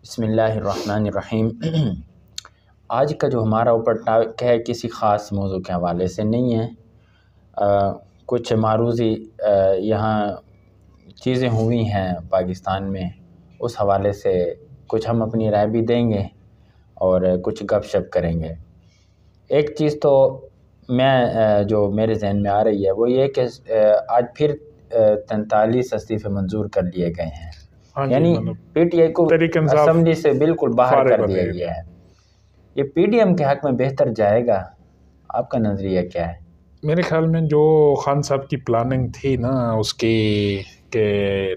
بسم اللہ الرحمن الرحیم۔ آج کا جو ہمارا اوپر ٹاپک ہے کسی خاص موضوع کے حوالے سے نہیں ہے، کچھ معروضی یہاں چیزیں ہوئی ہیں پاکستان میں، اس حوالے سے کچھ ہم اپنی رائے بھی دیں گے اور کچھ گپ شپ کریں گے۔ ایک چیز تو جو میرے ذہن میں آ رہی ہے وہ یہ کہ آج پھر 43 استعفے منظور کر لیے گئے ہیں، یعنی پی ٹی آئی کو اسمبلی سے بالکل باہر کر دیا گیا ہے۔ یہ پی ڈی ایم کے حق میں بہتر جائے گا؟ آپ کا نظریہ کیا ہے؟ میرے خیال میں جو خان صاحب کی پلاننگ تھی نا اس کی کہ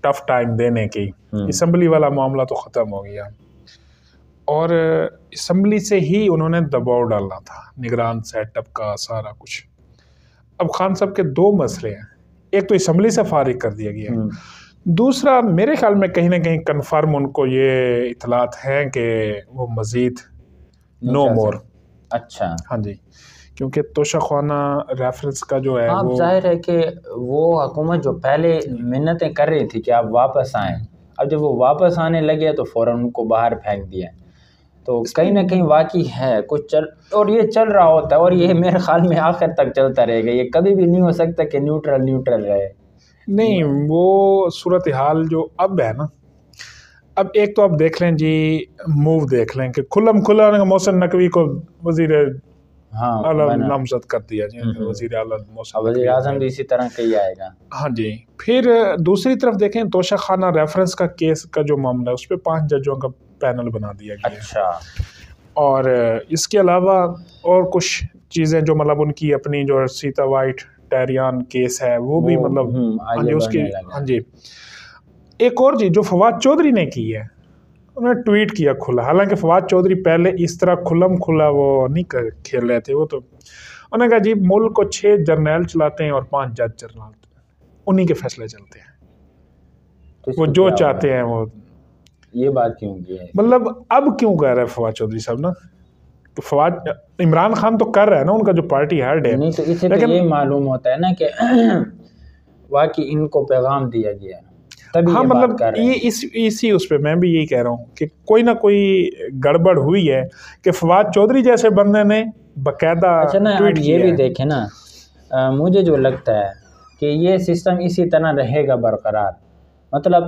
ٹف ٹائم دینے کی، اسمبلی والا معاملہ تو ختم ہو گیا اور اسمبلی سے ہی انہوں نے دباؤ ڈالنا تھا، نگران سیٹ اپ کا سارا کچھ۔ اب خان صاحب کے دو مسئلے ہیں، ایک تو اسمبلی سے فارغ کر دیا گیا، دوسرا میرے خیال میں کہیں نہ کہیں کنفرم ان کو یہ اطلاعات ہیں کہ وہ مزید نو مور۔ اچھا، ہاں جی، کیونکہ توشہ خانہ ریفرنس کا جو ہے وہ ظاہر ہے کہ وہ حکومت جو پہلے منتیں کر رہی تھی کہ آپ واپس آئیں، اب جب وہ واپس آنے لگے تو فوراً ان کو باہر پھینک دیا، تو کہیں نہ کہیں واقعی ہے کچھ اور یہ چل رہا ہوتا ہے اور یہ میرے خیال میں آخر تک چلتا رہے گا، یہ کبھی بھی نہیں ہو سکتا کہ نیوٹرل رہے۔ نہیں، وہ صورتحال جو اب ہے نا، اب ایک تو آپ دیکھ لیں جی، موو دیکھ لیں کہ کھلم کھلا محسن نقوی کو وزیر اعلیٰ نامزد کر دیا جی، وزیر اعلیٰ وزیر اعظم بھی اسی طرح کہی آئے گا۔ ہاں جی، پھر دوسری طرف دیکھیں توشہ خانہ ریفرنس کا کیس کا جو معاملہ ہے اس پہ 5 ججوں کا پینل بنا دیا گیا۔ اچھا، اور اس کے علاوہ اور کچھ چیزیں جو مطلب ان کی اپنی جو سیتا وائٹ ٹیریان کیس ہے وہ بھی مطلب اس کی ہاں جی۔ ایک اور چیز جو فواد چودھری نے کی ہے، انہوں نے ٹویٹ کیا کھلا، حالانکہ فواد چودھری پہلے اس طرح کھلم کھلا وہ نہیں کھیل رہے تھے، وہ تو انہوں نے کہا جی ملک کو 6 جرنیل چلاتے ہیں اور 5 جج جنرل، انہی کے فیصلے چلتے ہیں، وہ جو چاہتے ہیں وہ۔ یہ بات کیوں کی ہے؟ مطلب اب کیوں کہہ رہے ہیں فواد چودھری صاحب نا، تو فواد عمران خان تو کر رہا ہے نا، ان کا جو پارٹی ہیڈ ہے، نہیں تو اسے تو یہ معلوم ہوتا ہے نا کہ واقعی ان کو پیغام دیا گیا ہے۔ ہاں مطلب یہ اسی اس پہ میں بھی یہی کہہ رہا ہوں کہ کوئی نہ کوئی گڑبڑ ہوئی ہے کہ فواد چودھری جیسے بندے نے باقاعدہ ٹویٹ کیا ہے۔ یہ بھی دیکھیں نا، مجھے جو لگتا ہے کہ یہ سسٹم اسی طرح رہے گا برقرار، مطلب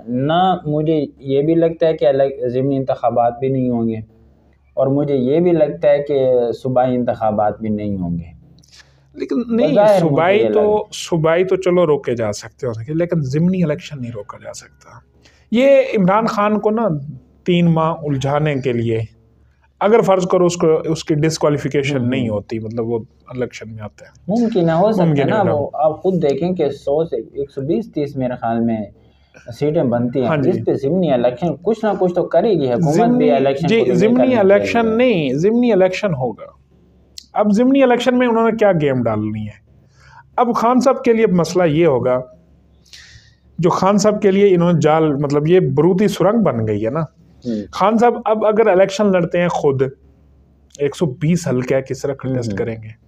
نہ مجھے یہ بھی لگتا ہے کہ ضمنی انتخابات بھی نہیں ہوں گے، اور مجھے یہ بھی لگتا ہے کہ صوبائی انتخابات بھی نہیں ہوں گے۔ لیکن نہیں، صوبائی تو چلو روکے جا سکتے ہیں، لیکن ضمنی الیکشن نہیں روکا جا سکتا۔ یہ عمران خان کو نا 3 ماہ الجھانے کے لیے، اگر فرض کرو اس کی ڈسکوالیفیکیشن نہیں ہوتی، مطلب وہ الیکشن میں آتا ہے، ممکن ہو سکتا ہے نا۔ وہ آپ خود دیکھیں کہ 100 سے 120-130 میرے خیال میں سیٹیں بنتی ہیں، جس پہ ضمنی الیکشن کچھ نہ کچھ تو کرے گی حکومت بھی الیکشن۔ جی ضمنی الیکشن نہیں، ضمنی الیکشن ہوگا۔ اب ضمنی الیکشن میں انہوں نے کیا گیم ڈالنی ہے؟ اب خان صاحب کے لیے مسئلہ یہ ہوگا، جو خان صاحب کے لیے انہوں نے جال مطلب یہ برودی سرنگ بن گئی ہے نا۔ خان صاحب اب اگر الیکشن لڑتے ہیں خود 120 حلقہ کس طرح کنٹیسٹ کریں گے؟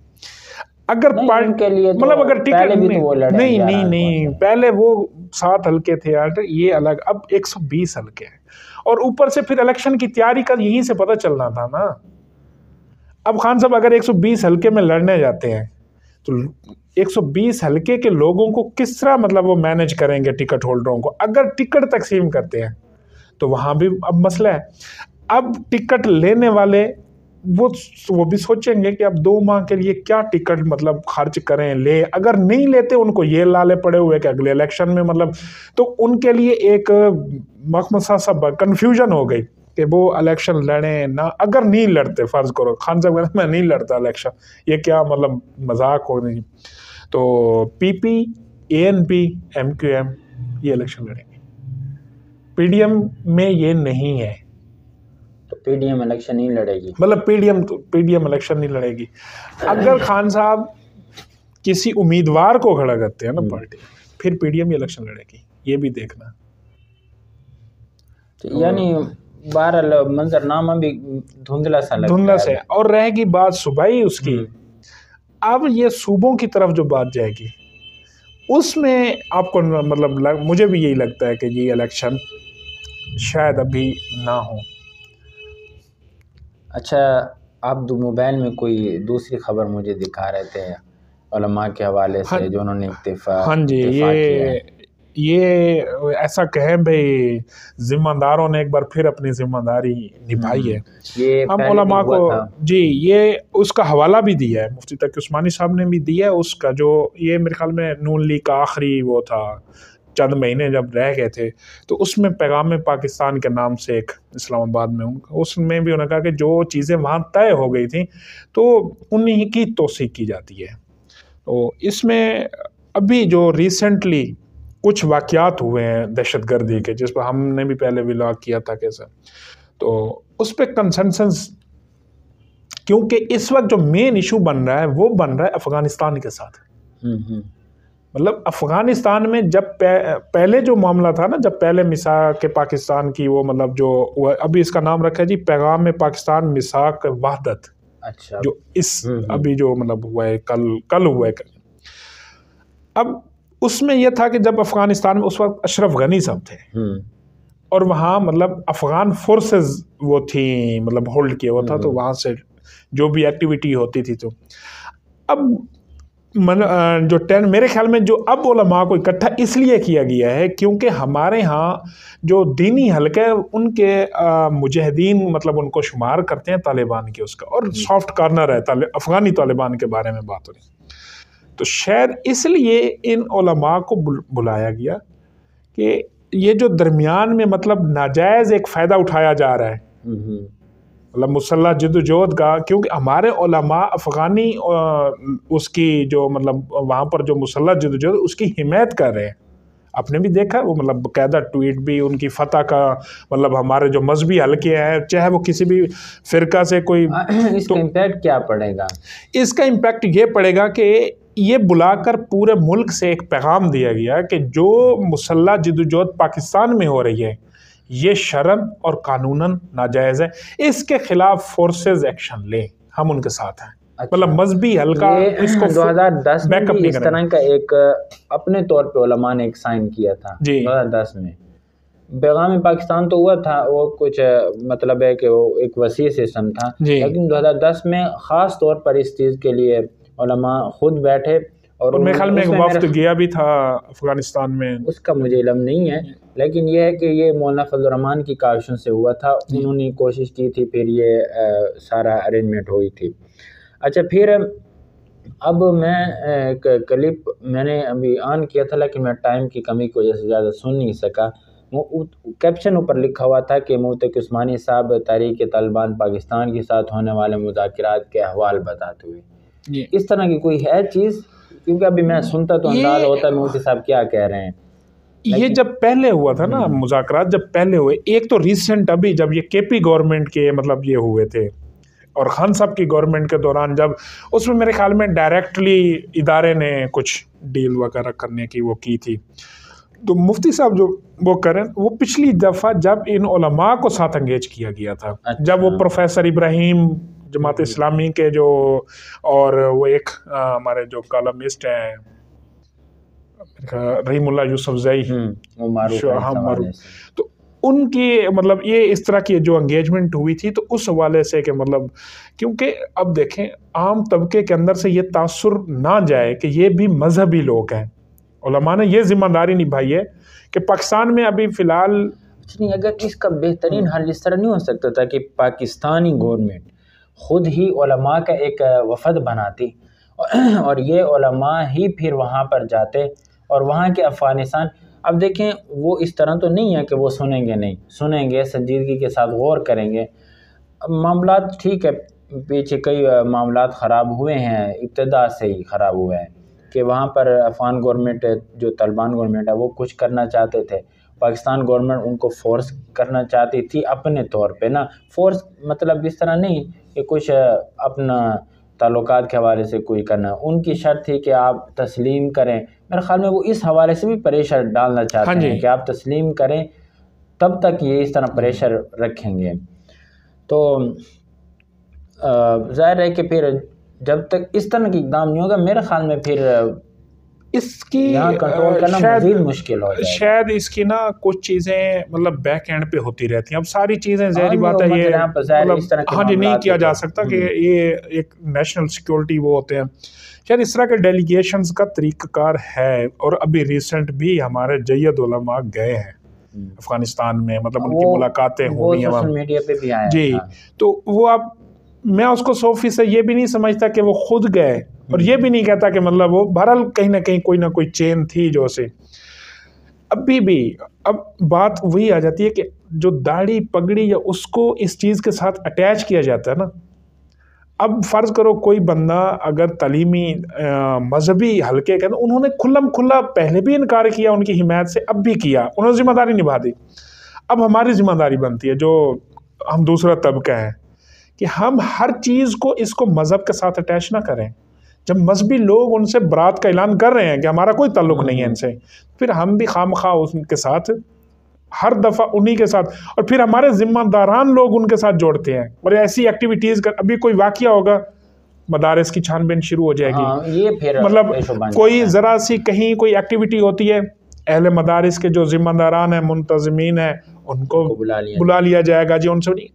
اگر مطلب اگر ٹکٹ نہیں پہلے وہ 7 حلقے تھے، یہ الگ، اب 120 حلقے ہیں، اور اوپر سے پھر الیکشن کی تیاری کا یہیں سے پتہ چلنا تھا نا۔ اب خان صاحب اگر 120 حلقے میں لڑنے جاتے ہیں تو 120 حلقے کے لوگوں کو کس طرح مطلب وہ مینج کریں گے، ٹکٹ ہولڈروں کو؟ اگر ٹکٹ تقسیم کرتے ہیں تو وہاں بھی اب مسئلہ ہے۔ اب ٹکٹ لینے والے وہ بھی سوچیں گے کہ اب 2 ماہ کے لیے کیا ٹکٹ مطلب خرچ کریں، لے، اگر نہیں لیتے ان کو یہ لالے پڑے ہوئے کہ اگلے الیکشن میں مطلب، تو ان کے لیے ایک مخمصہ سا کنفیوژن ہو گئی کہ وہ الیکشن لڑیں نہ۔ اگر نہیں لڑتے، فرض کرو خان صاحب کہتے ہیں میں نہیں لڑتا الیکشن، یہ کیا مطلب مذاق ہو نہیں، تو P P, A N P, M Q M یہ الیکشن لڑیں گے، پی ڈی ایم میں یہ نہیں ہے، تو پی ڈی ایم الیکشن نہیں لڑے گی، مطلب پی ڈی ایم الیکشن نہیں لڑے گی۔ اگر خان صاحب کسی امیدوار کو کھڑا کرتے ہیں نا پارٹی، پھر پی ڈی ایم الیکشن لڑے گی، یہ بھی دیکھنا۔ یعنی بہرحال منظرنامہ بھی دھندلا سا لگتا ہے۔ اور رہے گی بات صوبائی اس کی، اب یہ صوبوں کی طرف جو بات جائے گی اس میں آپ کو مطلب مجھے بھی یہی لگتا ہے کہ یہ الیکشن شاید ابھی نہ ہوں۔ اچھا، آپ موبائل میں کوئی دوسری خبر مجھے دکھا رہے تھے علماء کے حوالے سے جو انہوں نے ہاں جی، یہ ایسا کہیں بھئی ذمہ داروں نے ایک بار پھر اپنی ذمہ داری نبھائی ہے۔ ہم علماء کو جی یہ اس کا حوالہ بھی دیا ہے، مفتی تقی عثمانی صاحب نے بھی دیا ہے اس کا، جو یہ میرے خیال میں نون لیگ کا آخری وہ تھا، چند مہینے جب رہ گئے تھے، تو اس میں پیغام پاکستان کے نام سے ایک اسلام آباد میں اس میں بھی انہوں نے کہا کہ جو چیزیں وہاں طے ہو گئی تھیں تو انہی کی توثیق کی جاتی ہے۔ تو اس میں ابھی جو ریسنٹلی کچھ واقعات ہوئے ہیں دہشت گردی کے، جس پر ہم نے بھی پہلے ولاگ کیا تھا کیسا، تو اس پہ کنسنسس، کیونکہ اس وقت جو مین ایشو بن رہا ہے وہ بن رہا ہے افغانستان کے ساتھ۔ مطلب افغانستان میں جب پہلے جو معاملہ تھا نا، جب پہلے میثاق پاکستان کی وہ مطلب جو ابھی اس کا نام رکھا ہے جی پیغام پاکستان میثاق وحدت، اچھا، جو اس ابھی جو مطلب ہوا ہے کل ہوا ہے۔ اب اس میں یہ تھا کہ جب افغانستان میں اس وقت اشرف غنی صاحب تھے اور وہاں مطلب افغان فورسز وہ تھیں مطلب ہولڈ کیا ہوا تھا، تو وہاں سے جو بھی ایکٹیویٹی ہوتی تھی، تو اب جو میرے خیال میں جو اب علماء کو اکٹھا اس لیے کیا گیا ہے کیونکہ ہمارے ہاں جو دینی حلقہ ہے ان کے مجاہدین مطلب ان کو شمار کرتے ہیں طالبان کے، اس کا اور سافٹ کارنر ہے افغانی طالبان کے بارے میں بات ہو رہی، تو شاید اس لیے ان علماء کو بلایا گیا کہ یہ جو درمیان میں مطلب ناجائز ایک فائدہ اٹھایا جا رہا ہے مطلب مسلح جدوجہد کا، کیونکہ ہمارے علماء افغانی اس کی جو مطلب وہاں پر جو مسلح جدوجہد اس کی حمایت کر رہے ہیں۔ آپ نے بھی دیکھا وہ مطلب باقاعدہ ٹویٹ بھی ان کی فتح کا، مطلب ہمارے جو مذہبی حلقے ہیں چاہے وہ کسی بھی فرقہ سے کوئی، اس کا امپیکٹ کیا پڑے گا؟ اس کا امپیکٹ یہ پڑے گا کہ یہ بلا کر پورے ملک سے ایک پیغام دیا گیا کہ جو مسلح جدوجہد پاکستان میں ہو رہی ہے یہ شرعاً اور قانوناً ناجائز ہے، اس کے خلاف فورسز ایکشن لیں، ہم ان کے ساتھ ہیں۔ مطلب مذہبی حلقہ اس کو 2010 میں بھی اس طرح کا ایک اپنے طور پہ علماء نے ایک سائن کیا تھا 2010 میں، پیغام پاکستان تو ہوا تھا، وہ کچھ مطلب ہے کہ وہ ایک وسیع سسٹم تھا، لیکن 2010 میں خاص طور پر اس چیز کے لیے علماء خود بیٹھے، اور میرے خیال میں ایک وفد گیا بھی تھا افغانستان میں، اس کا مجھے علم نہیں ہے، لیکن یہ ہے کہ یہ مولانا فضل الرحمان کی کاوشوں سے ہوا تھا، انہوں نے کوشش کی تھی، پھر یہ سارا ارینجمنٹ ہوئی تھی۔ اچھا، پھر اب میں کلپ میں نے ابھی آن کیا تھا لیکن میں ٹائم کی کمی کی وجہ سے زیادہ سن نہیں سکا، کیپشن اوپر لکھا ہوا تھا کہ مفتی تقی عثمانی صاحب تحریک طالبان پاکستان کے ساتھ ہونے والے مذاکرات کے احوال بتاتے ہوئے، اس طرح کی کوئی ہے چیز؟ کیونکہ ابھی میں سنتا تو انداز ہوتا ہے مفتی صاحب کیا کہہ رہے ہیں۔ یہ جب پہلے ہوا تھا نا مذاکرات، جب پہلے ہوئے، ایک تو ریسنٹ ابھی جب یہ کے پی گورنمنٹ کے مطلب یہ ہوئے تھے اور خان صاحب کی گورنمنٹ کے دوران، جب اس میں میرے خیال میں ڈائریکٹلی ادارے نے کچھ ڈیل وغیرہ کرنے کی وہ کی تھی، تو مفتی صاحب جو وہ کریں، وہ پچھلی دفعہ جب ان علماء کو ساتھ انگیج کیا گیا تھا، جب وہ پروفیسر ابراہیم جماعت اسلامی کے جو، اور وہ ایک ہمارے جو کالمسٹ ہیں رحیم اللہ یوسف زئی، تو ان کی مطلب یہ اس طرح کی جو انگیجمنٹ ہوئی تھی، تو اس حوالے سے کہ مطلب کیونکہ اب دیکھیں عام طبقے کے اندر سے یہ تاثر نہ جائے کہ یہ بھی مذہبی لوگ ہیں، علماء نے یہ ذمہ داری نبھائی ہے کہ پاکستان میں ابھی فی الحال نہیں، اگر اس کا بہترین حل اس طرح نہیں ہو سکتا تھا کہ پاکستانی گورنمنٹ خود ہی علماء کا ایک وفد بناتی اور یہ علماء ہی پھر وہاں پر جاتے اور وہاں کے افغانستان، اب دیکھیں وہ اس طرح تو نہیں ہے کہ وہ سنیں گے، نہیں سنیں گے، سنجیدگی کے ساتھ غور کریں گے، معاملات ٹھیک ہے، پیچھے کئی معاملات خراب ہوئے ہیں، ابتدا سے ہی خراب ہوئے ہیں کہ وہاں پر افغان گورنمنٹ جو طالبان گورنمنٹ ہے وہ کچھ کرنا چاہتے تھے، پاکستان گورنمنٹ ان کو فورس کرنا چاہتی تھی اپنے طور پہ، نا فورس مطلب اس طرح نہیں کہ کچھ اپنا تعلقات کے حوالے سے کوئی کرنا، ان کی شرط تھی کہ آپ تسلیم کریں، میرے خیال میں وہ اس حوالے سے بھی پریشر ڈالنا چاہتے ہیں کہ آپ تسلیم کریں، تب تک یہ اس طرح پریشر رکھیں گے، تو ظاہر ہے کہ پھر جب تک اس طرح کی اقدام نہیں ہوگا، میرے خیال میں پھر اس کی کنٹرول کرنا مزید مشکل ہو جائے، شاید اس کی نا کچھ چیزیں مطلب بیک اینڈ پہ ہوتی رہتی ہیں. اب ساری چیزیں ظاہری بات ہے یہ مطلب ہاں جی نہیں کیا جا سکتا کہ یہ ایک نیشنل سیکورٹی وہ ہوتے ہیں. شاید اس طرح کے ڈیلیگیشنز کا طریقہ کار ہے. اور ابھی ریسنٹ بھی ہمارے جید علماء گئے ہیں افغانستان میں، مطلب ان کی ملاقاتیں ہوئی ہیں سوشل میڈیا پہ بھی آیا جی. تو وہ اب میں اس کو 100% یہ بھی نہیں سمجھتا کہ وہ خود گئے، اور یہ بھی نہیں کہتا کہ مطلب وہ بہرحال کہیں نہ کہیں کوئی نہ کوئی چین تھی جو سے ابھی بھی. اب بات وہی آ جاتی ہے کہ جو داڑھی پگڑی یا اس کو اس چیز کے ساتھ اٹیچ کیا جاتا ہے نا. اب فرض کرو کوئی بندہ اگر تعلیمی مذہبی حلقے کا، انہوں نے کھلم کھلا پہلے بھی انکار کیا ان کی حمایت سے، اب بھی کیا، انہوں نے ذمہ داری نبھا دی. اب ہماری ذمہ داری بنتی ہے جو ہم دوسرا طبقہ ہے کہ ہم ہر چیز کو اس کو مذہب کے ساتھ اٹیچ نہ کریں. جب مذہبی لوگ ان سے برات کا اعلان کر رہے ہیں کہ ہمارا کوئی تعلق نہیں ہے ان سے، پھر ہم بھی خام خواہ ان کے ساتھ ہر دفعہ انہی کے ساتھ، اور پھر ہمارے ذمہ داران لوگ ان کے ساتھ جوڑتے ہیں اور ایسی ایکٹیویٹیز کا. ابھی کوئی واقعہ ہوگا مدارس کی چھان بین شروع ہو جائے گی، مطلب کوئی ذرا سی کہیں کوئی ایکٹیویٹی ہوتی ہے، اہل مدارس کے جو ذمہ داران ہیں منتظمین ہیں ان کو بلا لیا جائے گا جی ان سے.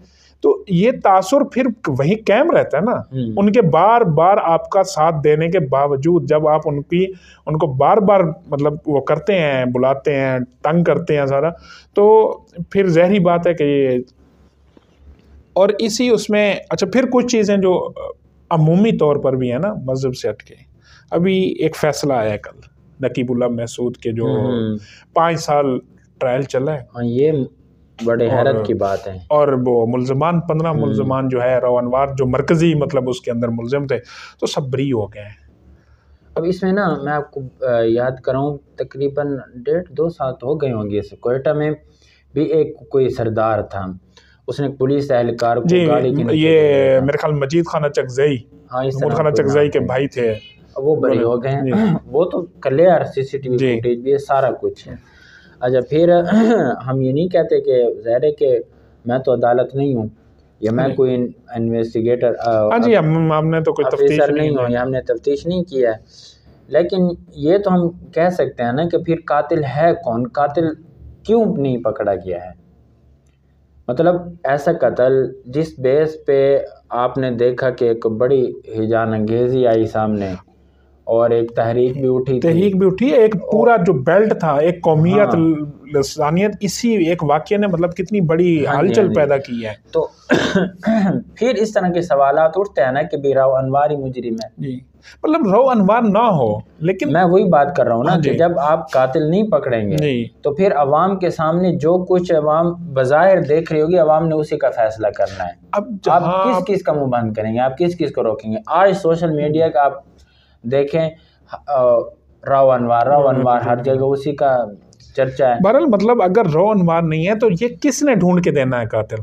تو یہ تاثر پھر وہی قائم رہتا ہے نا. ان کے بار بار آپ کا ساتھ دینے کے باوجود جب آپ ان کو بار بار مطلب وہ کرتے ہیں، بلاتے ہیں، تنگ کرتے ہیں سارا، تو پھر ظاہری بات ہے کہ یہ. اور اسی اس میں اچھا پھر کچھ چیزیں جو عمومی طور پر بھی ہیں نا مذہب سے ہٹ کے. ابھی ایک فیصلہ آیا کل نقیب اللہ محسود کے جو 5 سال ٹرائل چلا ہے، یہ بڑے حیرت کی بات ہے. اور وہ ملزمان 15 ملزمان جو ہے رو انوار جو مرکزی مطلب اس کے اندر ملزم تھے تو سب بری ہو گئے ہیں. اب اس میں نا میں آپ کو یاد کراؤں تقریباً 1.5-2 سال تو ہو گئے ہوں گے. کوئٹہ میں بھی ایک کوئی سردار تھا، اس نے پولیس اہلکار کو گاڑی کی یہ میرے خیال مجید خان اچکزئی، محمود خان اچکزئی کے بھائی تھے، وہ بری ہو گئے ہیں. وہ تو کلیئر CCTV فوٹیج بھی ہے، سارا کچھ ہے. اچھا پھر ہم یہ نہیں کہتے کہ ظاہر ہے کہ میں تو عدالت نہیں ہوں یا میں کوئی انویسٹیگیٹر جی ہم نے تو کوئی تفتیش نہیں ہوں یا ہم نے تفتیش نہیں کیا ہے، لیکن یہ تو ہم کہہ سکتے ہیں نا کہ پھر قاتل ہے کون، قاتل کیوں نہیں پکڑا گیا ہے. مطلب ایسا قتل جس بیس پہ آپ نے دیکھا کہ ایک بڑی ہیجان انگیزی آئی سامنے اور ایک تحریک بھی اٹھی، ایک پورا جو بیلٹ تھا، ایک قومیت لسانیت، اسی ایک واقعے نے مطلب کتنی بڑی ہلچل پیدا کی ہے. تو پھر اس طرح کے سوالات اٹھتے ہیں نا کہ بھی رو انوار ہی مجرم ہے. جی مطلب رو انوار نہ ہو، لیکن میں وہی بات کر رہا ہوں نا کہ جب آپ قاتل نہیں پکڑیں گے تو پھر عوام کے سامنے جو کچھ عوام بظاہر دیکھ رہی ہوگی انوار نے اسی کا فیصلہ کرنا ہے. اب آپ کس کا منہ بند کریں گے، آپ کس کو روکیں گے. آج سوشل میڈیا کا آپ دیکھیں رو انوار ہر جگہ اسی کا چرچا ہے. بہرحال مطلب اگر رو انوار نہیں ہے تو یہ کس نے ڈھونڈ کے دینا ہے قاتل؟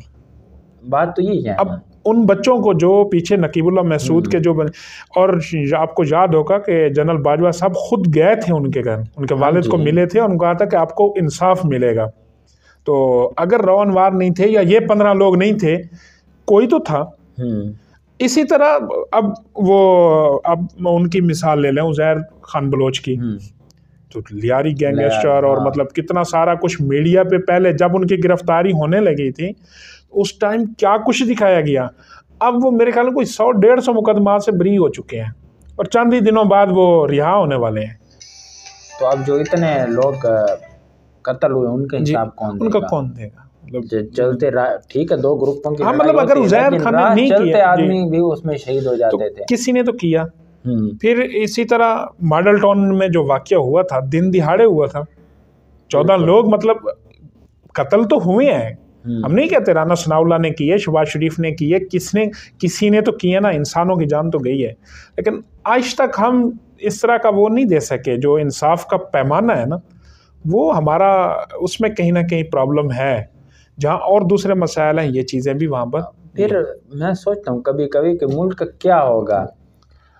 بات تو یہی ہے. اب ان بچوں کو جو پیچھے نقیب اللہ محسود کے جو اور آپ کو یاد ہوگا کہ جنرل باجوہ صاحب خود گئے تھے ان کے گھر، ان کے والد کو ملے تھے، ان کو کہا تھا کہ آپ کو انصاف ملے گا. تو اگر رو انوار نہیں تھے یا یہ 15 لوگ نہیں تھے، کوئی تو تھا. اسی طرح اب ان کی مثال لے لیں عزیر خان بلوچ کی، تو لیاری گینگسٹر اور مطلب کتنا سارا کچھ میڈیا پہ پہلے جب ان کی گرفتاری ہونے لگی تھی اس ٹائم کیا کچھ دکھایا گیا. اب وہ میرے خیال میں کوئی 100-150 مقدمات سے بری ہو چکے ہیں اور چند ہی دنوں بعد وہ رہا ہونے والے ہیں. تو اب جو اتنے لوگ قتل ہوئے ان کا حساب کون دے گا؟ چلتے ٹھیک ہے 2 گروپوں کی مطلب اگر عزیر خان نے نہیں چلتے آدمی بھی اس میں شہید ہو جاتے تھے، کسی نے تو کیا. پھر اسی طرح ماڈل ٹاؤن میں جو واقعہ ہوا تھا دن دہاڑے ہوا تھا، 14 لوگ مطلب قتل تو ہوئے ہیں. ہم نہیں کہتے رانا ثناء اللہ نے کیے، شہباز شریف نے کیے، کسی نے تو کیے نا، انسانوں کی جان تو گئی ہے. لیکن آج تک ہم اس طرح کا وہ نہیں دے سکے جو انصاف کا پیمانہ ہے نا، وہ ہمارا اس میں کہیں نہ کہیں پرابلم ہے. جہاں اور دوسرے مسائل ہیں یہ چیزیں بھی وہاں پر. پھر میں سوچتا ہوں کبھی کبھی کہ ملک کا کیا ہوگا.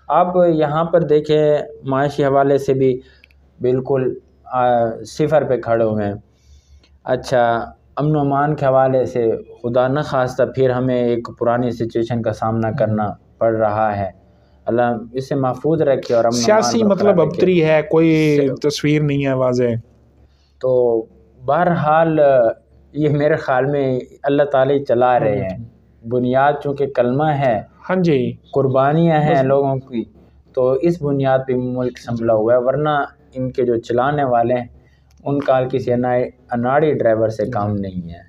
آپ یہاں پر دیکھیں معاشی حوالے سے بھی بالکل صفر پہ کھڑے ہوئے ہیں. اچھا امن و امان کے حوالے سے خدا نخواستہ پھر ہمیں ایک پرانی سچویشن کا سامنا کرنا پڑ رہا ہے. اللہ اسے محفوظ رکھے اور سیاسی مطلب ابتری ہے، کوئی تصویر نہیں ہے واضح. تو بہرحال یہ میرے خیال میں اللہ تعالیٰ چلا رہے ہیں. بنیاد چونکہ کلمہ ہے، ہاں جی، قربانیاں ہیں لوگوں کی، تو اس بنیاد پہ ملک سنبھلا ہوا ہے. ورنہ ان کے جو چلانے والے ہیں ان کا کسی اناڑی ڈرائیور سے کام نہیں ہے.